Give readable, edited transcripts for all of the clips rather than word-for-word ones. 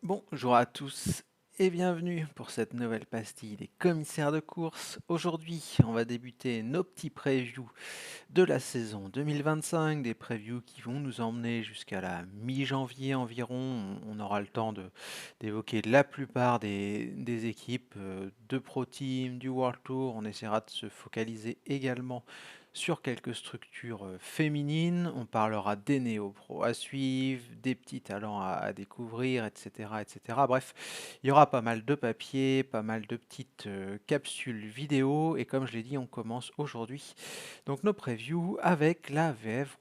Bonjour à tous et bienvenue pour cette nouvelle pastille des commissaires de course. Aujourd'hui, on va débuter nos petits previews de la saison 2025, des previews qui vont nous emmener jusqu'à la mi-janvier environ. On aura le temps d'évoquer la plupart des équipes de Pro Team, du World Tour. On essaiera de se focaliser également sur quelques structures féminines. On parlera des néo-pros à suivre, des petits talents à découvrir, etc., etc. Bref, il y aura pas mal de papiers, pas mal de petites capsules vidéo. Et comme je l'ai dit, on commence aujourd'hui donc nos previews avec la VF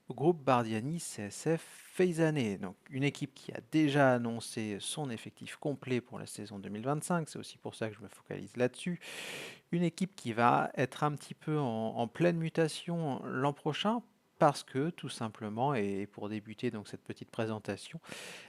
Groupe Bardiani CSF Feizané. Donc une équipe qui a déjà annoncé son effectif complet pour la saison 2025, c'est aussi pour ça que je me focalise là-dessus. Une équipe qui va être un petit peu en pleine mutation l'an prochain parce que tout simplement, et pour débuter donc cette petite présentation,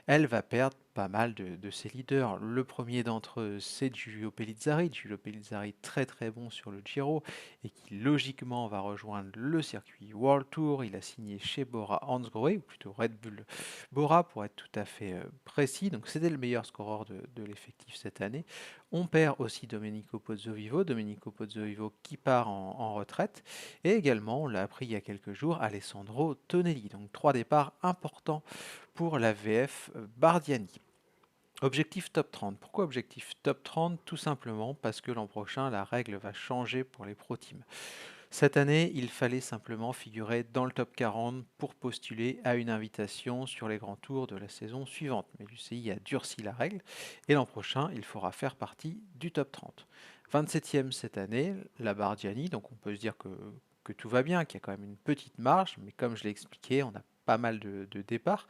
elle va perdre pas mal de ses leaders. Le premier d'entre eux, c'est Giulio Pellizzari. Giulio Pellizzari, très très bon sur le Giro et qui logiquement va rejoindre le circuit World Tour. Il a signé chez Bora Hansgrohe, ou plutôt Red Bull Bora pour être tout à fait précis. Donc c'était le meilleur scoreur de l'effectif cette année. On perd aussi Domenico Pozzovivo. Domenico Pozzovivo qui part en retraite. Et également, on l'a appris il y a quelques jours, Alessandro Tonelli. Donc trois départs importants pour la VF Bardiani. Objectif top 30. Pourquoi objectif top 30? Tout simplement parce que l'an prochain, la règle va changer pour les pro teams. Cette année, il fallait simplement figurer dans le top 40 pour postuler à une invitation sur les grands tours de la saison suivante. Mais l'UCI a durci la règle et l'an prochain, il faudra faire partie du top 30. 27e cette année, la Bardiani, donc on peut se dire que tout va bien, qu'il y a quand même une petite marge, mais comme je l'ai expliqué, on a pas mal de départs,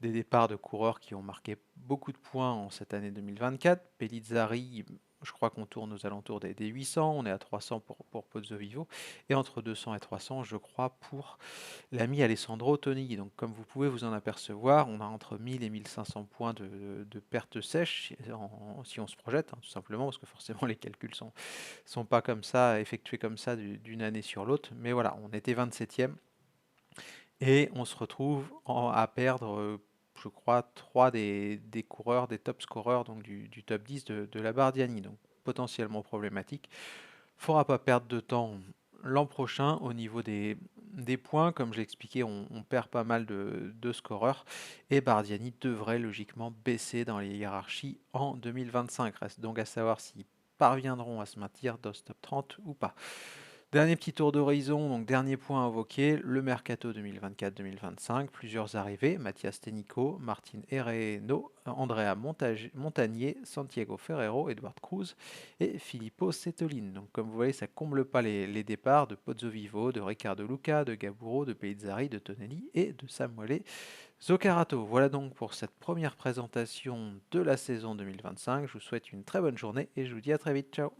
des départs de coureurs qui ont marqué beaucoup de points en cette année 2024. Pellizzari, je crois qu'on tourne aux alentours des 800, on est à 300 pour Pozzovivo, et entre 200 et 300, je crois, pour l'ami Alessandro Tonelli. Donc comme vous pouvez vous en apercevoir, on a entre 1000 et 1500 points de perte sèche si on se projette, hein, tout simplement, parce que forcément les calculs sont pas comme ça, effectués comme ça d'une année sur l'autre. Mais voilà, on était 27e et on se retrouve à perdre, je crois, trois des coureurs, des top scoreurs donc du top 10 de la Bardiani. Donc potentiellement problématique. Il ne faudra pas perdre de temps l'an prochain au niveau des points. Comme je l'ai expliqué, on perd pas mal de scoreurs et Bardiani devrait logiquement baisser dans les hiérarchies en 2025. Reste donc à savoir s'ils parviendront à se maintenir dans ce top 30 ou pas. Dernier petit tour d'horizon, donc dernier point invoqué, le mercato 2024-2025, plusieurs arrivées, Mathias Tenico, Martin Herreno, Andrea Montagnier, Santiago Ferrero, Edward Cruz et Filippo Setolin. Donc comme vous voyez, ça comble pas les départs de Pozzovivo, de Riccardo Luca, de Gaburo, de Pellizzari, de Tonelli et de Samuele Zoccarato. Voilà donc pour cette première présentation de la saison 2025. Je vous souhaite une très bonne journée et je vous dis à très vite. Ciao.